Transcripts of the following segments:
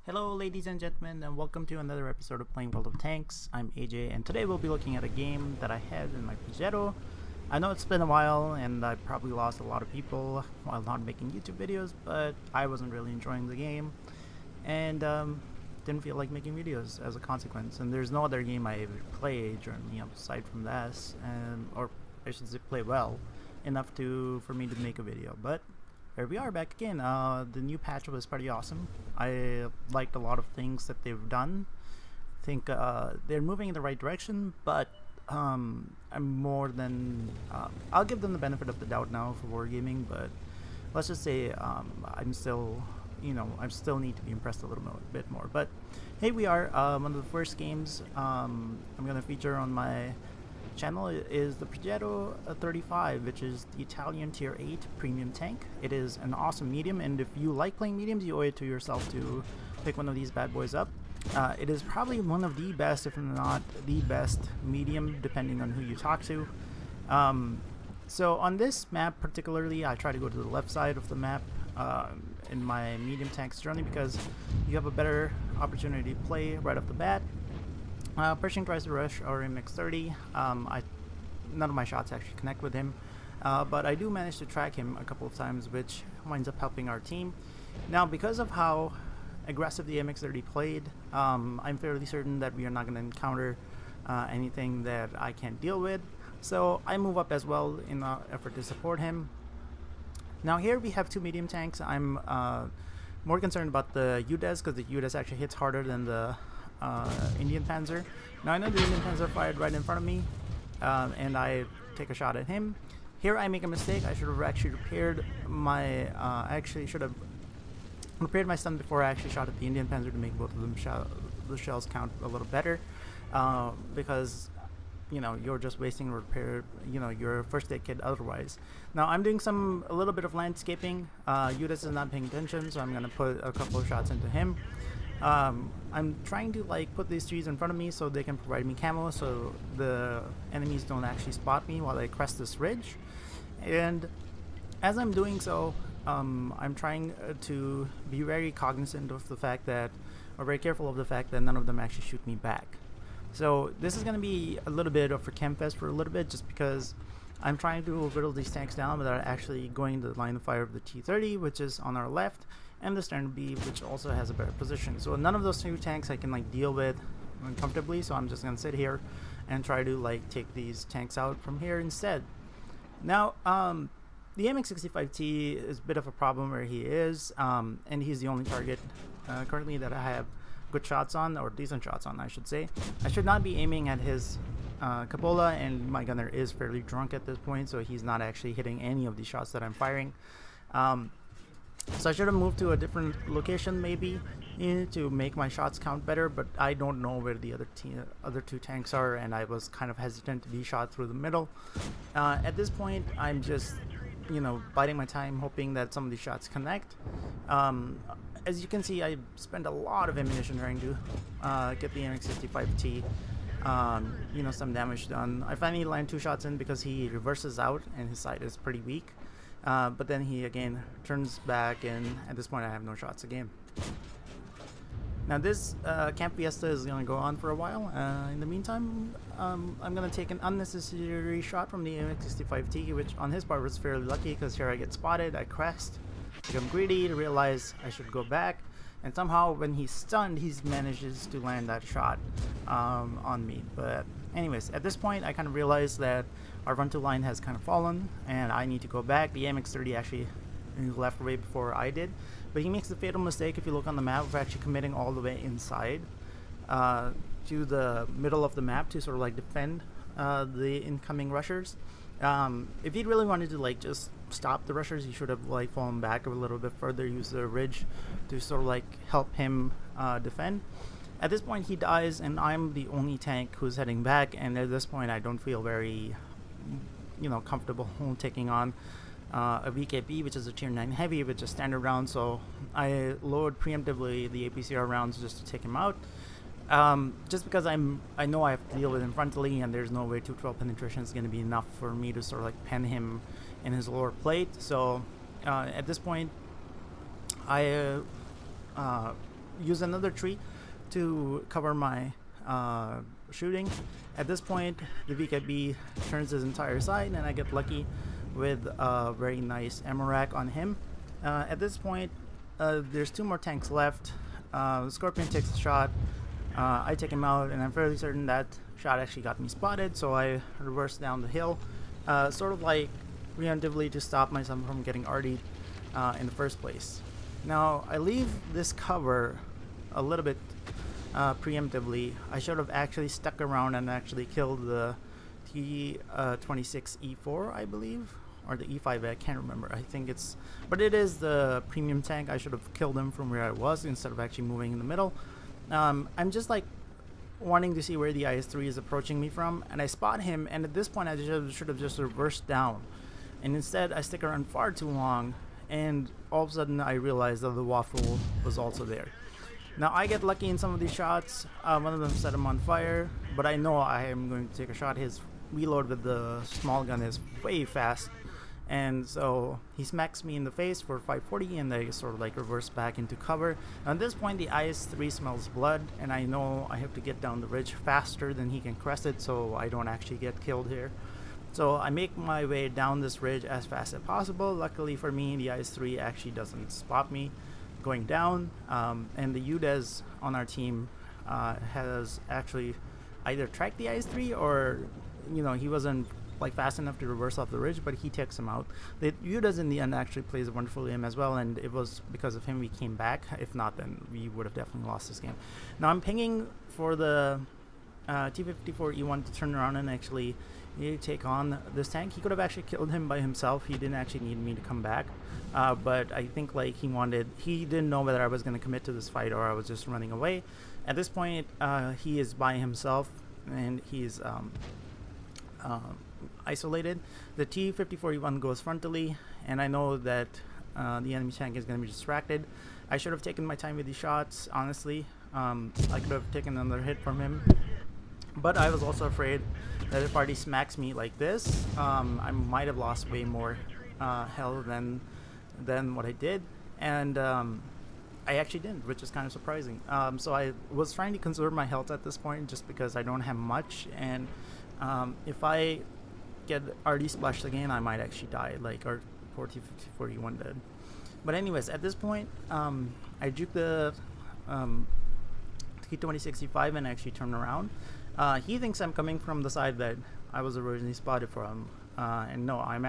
Hello ladies and gentlemen, and welcome to another episode of Playing World of Tanks. I'm AJ, and today we'll be looking at a game that I had in my Progetto. I know it's been a while and I probably lost a lot of people while not making YouTube videos, but I wasn't really enjoying the game and didn't feel like making videos as a consequence. And there's no other game I ever played during, aside from this, or I should say play well enough for me to make a video. But here we are back again. The new patch was pretty awesome. I liked a lot of things that they've done. I think they're moving in the right direction, but I'm more than I'll give them the benefit of the doubt now for wargaming, but let's just say I'm still I still need to be impressed a little bit more. But here we are. One of the first games I'm gonna feature on my channel is the Progetto M35, which is the Italian tier 8 premium tank. It is an awesome medium, and if you like playing mediums, you owe it to yourself to pick one of these bad boys up. It is probably one of the best, if not the best, medium, depending on who you talk to. So on this map particularly, I try to go to the left side of the map in my medium tanks journey because you have a better opportunity to play right off the bat. Pershing tries to rush our MX-30. None of my shots actually connect with him, but I do manage to track him a couple of times, which winds up helping our team. Now, because of how aggressive the MX-30 played, I'm fairly certain that we are not going to encounter anything that I can't deal with, so I move up as well in an effort to support him. Now here we have two medium tanks. I'm more concerned about the Udes because the Udes actually hits harder than the Indian Panzer. Now I know the Indian Panzer fired right in front of me, and I take a shot at him. Here I make a mistake. I should have actually repaired my. I actually should have repaired my stun before I actually shot at the Indian Panzer to make both of them the shells count a little better, because you're just wasting repair your first aid kit otherwise. Now I'm doing a little bit of landscaping. Udes is not paying attention, so I'm gonna put a couple of shots into him. I'm trying to put these trees in front of me so they can provide me camo so the enemies don't actually spot me while I crest this ridge. And as I'm doing so, I'm trying to be very cognizant of the fact that, or very careful of the fact that none of them actually shoot me back. So this is going to be a little bit of a camp fest for a little bit, just because I'm trying to whittle these tanks down without actually going to the line of fire of the T-30, which is on our left, and the Standard B, which also has a better position. So none of those two tanks I can deal with comfortably, so I'm just going to sit here and try to take these tanks out from here instead. Now the MX-65T is a bit of a problem where he is, and he's the only target currently that I have good shots on, or decent shots on I should say. I should not be aiming at his cupola, and my gunner is fairly drunk at this point, so he's not actually hitting any of the shots that I'm firing. So I should have moved to a different location maybe to make my shots count better, but I don't know where the other two tanks are, and I was kind of hesitant to be shot through the middle. At this point I'm just biding my time, hoping that some of these shots connect. As you can see, I spent a lot of ammunition trying to get the MX-65T some damage done. I finally land 2 shots in because he reverses out and his sight is pretty weak. But then he again turns back, and at this point I have no shots again. Now this Camp Fiesta is going to go on for a while. In the meantime, I'm going to take an unnecessary shot from the MX-65T, which on his part was fairly lucky because here I get spotted, I crest, become greedy to realize I should go back, and somehow when he's stunned he manages to land that shot on me. But anyways, at this point I kind of realized that our run to line has kind of fallen and I need to go back. The MX-30 actually left way before I did, but he makes the fatal mistake, if you look on the map, of actually committing all the way inside to the middle of the map to sort of defend the incoming rushers. If he'd really wanted to just stop the rushers, he should have fallen back a little bit further, use the ridge to sort of help him defend. At this point he dies and I'm the only tank who's heading back, and at this point I don't feel very comfortable taking on a VKB, which is a tier 9 heavy with just standard rounds, so I load preemptively the APCR rounds just to take him out. Just because I know I have to deal with him frontally, and there's no way 212 penetration is going to be enough for me to sort of pen him in his lower plate. So at this point I use another tree to cover my shooting. At this point, the VKB turns his entire side, and I get lucky with a very nice ammo rack on him. At this point, there's 2 more tanks left. Scorpion takes a shot. I take him out, and I'm fairly certain that shot actually got me spotted, so I reverse down the hill, sort of like preemptively to stop myself from getting RD'd in the first place. Now, I leave this cover a little bit preemptively. I should have actually stuck around and actually killed the T26 E4, I believe, or the E5, I can't remember. I think it's, but it is the premium tank. I should have killed him from where I was instead of actually moving in the middle. I'm just like wanting to see where the IS-3 is approaching me from, and I spot him, and at this point I should have just reversed down, and instead I stick around far too long, and all of a sudden I realize that the waffle was also there. Now I get lucky in some of these shots. One of them set him on fire, but I know I am going to take a shot. His reload with the small gun is way fast, and so he smacks me in the face for 540, and I sort of like reverse back into cover. At this point, the IS-3 smells blood, and I know I have to get down the ridge faster than he can crest it, so I don't actually get killed here. So I make my way down this ridge as fast as possible. Luckily for me, the IS-3 actually doesn't spot me going down, and the Udes on our team has actually either tracked the IS-3 or, you know, he wasn't like fast enough to reverse off the ridge, but he takes him out. The Udes in the end actually plays a wonderful game as well, and it was because of him we came back. If not, then we would have definitely lost this game. Now I'm pinging for the T-54 E1 to turn around and actually take on this tank. He could have actually killed him by himself. He didn't actually need me to come back, but I think like he didn't know whether I was going to commit to this fight or I was just running away. At this point, he is by himself, and he's isolated. The T-54E1 goes frontally, and I know that the enemy tank is going to be distracted. I should have taken my time with these shots, honestly. I could have taken another hit from him, but I was also afraid that if RD smacks me like this, I might have lost way more health than what I did, and I actually didn't, which is kind of surprising. So I was trying to conserve my health at this point just because I don't have much, and if I get RD splashed again, I might actually die, like our poor T-41 did. But anyways, at this point, I juke the T-2065 and actually turn around. He thinks I'm coming from the side that I was originally spotted from, and no, I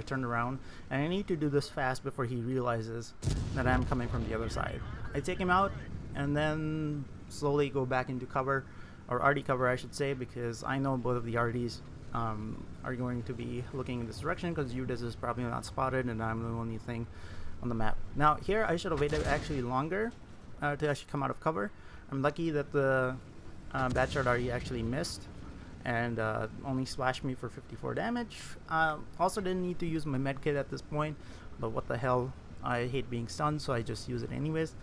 turned around, and I need to do this fast before he realizes that I'm coming from the other side. I take him out, and then slowly go back into cover, or RD cover I should say, because I know both of the RDs are going to be looking in this direction, because Udes is probably not spotted and I'm the only thing on the map. Now here I should have waited actually longer to actually come out of cover. I'm lucky that the bad shot RD actually missed and only splashed me for 54 damage. Also didn't need to use my medkit at this point, but what the hell, I hate being stunned, so I just use it anyways.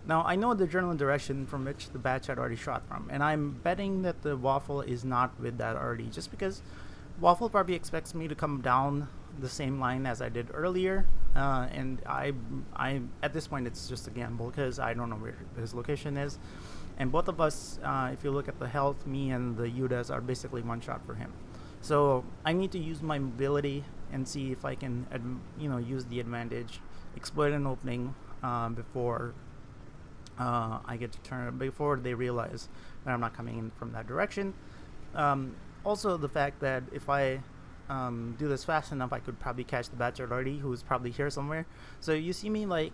Now I know the general direction from which the bad shot already shot from, and I'm betting that the waffle is not with that already, just because waffle probably expects me to come down the same line as I did earlier, and I at this point it's just a gamble because I don't know where his location is, and both of us, if you look at the health, me and the Udes are basically one shot for him. So I need to use my mobility and see if I can use the advantage, exploit an opening before I get to turn, before they realize that I'm not coming in from that direction. Also the fact that if I do this fast enough, I could probably catch the bad shot already, who's probably here somewhere. So you see me like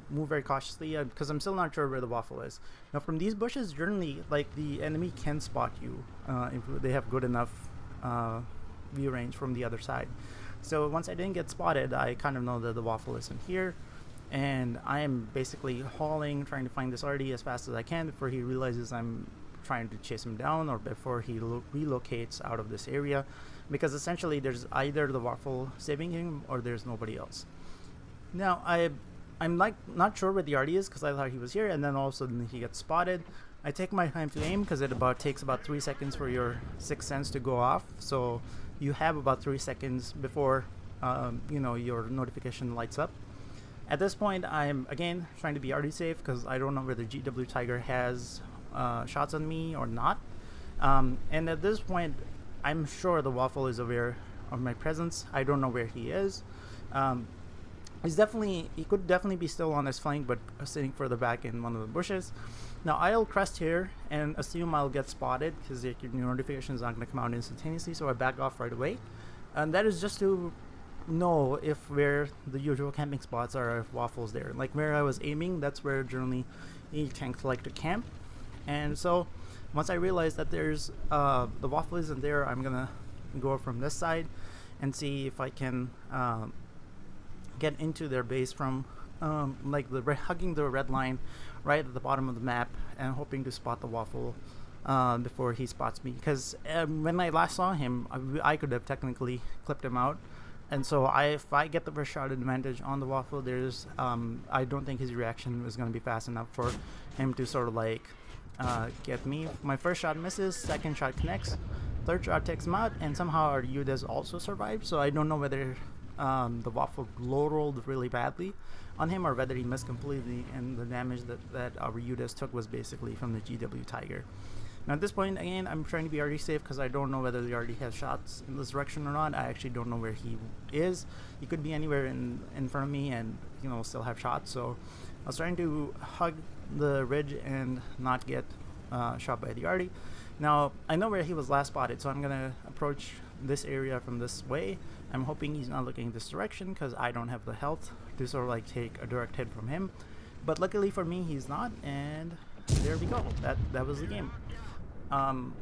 move very cautiously because I'm still not sure where the waffle is. Now from these bushes, generally like the enemy can spot you if they have good enough view range from the other side. So once I didn't get spotted, I kind of know that the waffle isn't here, and I am basically hauling, trying to find this RD as fast as I can before he realizes I'm trying to chase him down, or before he relocates out of this area, because essentially there's either the waffle saving him or there's nobody else. Now I'm like not sure where the RD is because I thought he was here, and then all of a sudden he gets spotted. I take my time to aim because it takes about 3 seconds for your sixth sense to go off, so you have about 3 seconds before your notification lights up. At this point, I'm again trying to be already safe because I don't know whether GW Tiger has shots on me or not. And at this point, I'm sure the Waffle is aware of my presence. I don't know where he is. He could definitely be still on his flank, but sitting further back in one of the bushes. Now I'll crest here and assume I'll get spotted because your notification is not going to come out instantaneously, so I back off right away. And that is just to know if where the usual camping spots are, if Waffle's there. Like where I was aiming, that's where generally tanks like to camp. And so once I realize that there's the Waffle isn't there, I'm gonna go from this side and see if I can get into their base from hugging the red line right at the bottom of the map and hoping to spot the Waffle before he spots me, because when I last saw him, I could have technically clipped him out. And so if I get the first shot advantage on the Waffle, there's I don't think his reaction is going to be fast enough for him to sort of like get me. My first shot misses, second shot connects, third shot takes him out, and somehow our Udes also survived. So I don't know whether the Waffle low rolled really badly on him or whether he missed completely, and the damage that our Udes took was basically from the GW Tiger. Now at this point, again, I'm trying to be already safe because I don't know whether they already have shots in this direction or not. I actually don't know where he is. He could be anywhere in front of me and still have shots. So I was trying to hug the ridge and not get shot by the arty. Now I know where he was last spotted, so I'm gonna approach this area from this way. I'm hoping he's not looking this direction because I don't have the health to sort of like take a direct hit from him. But luckily for me, he's not, and there we go. That was the game.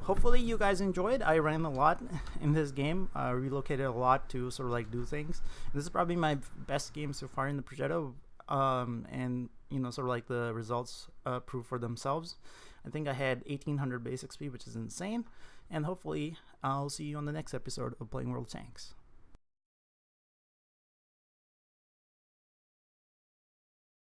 Hopefully you guys enjoyed. I ran a lot in this game, relocated a lot to sort of like do things. This is probably my best game so far in the Progetto, and sort of like the results prove for themselves. I think I had 1800 base XP, which is insane, and hopefully I'll see you on the next episode of Playing World of Tanks.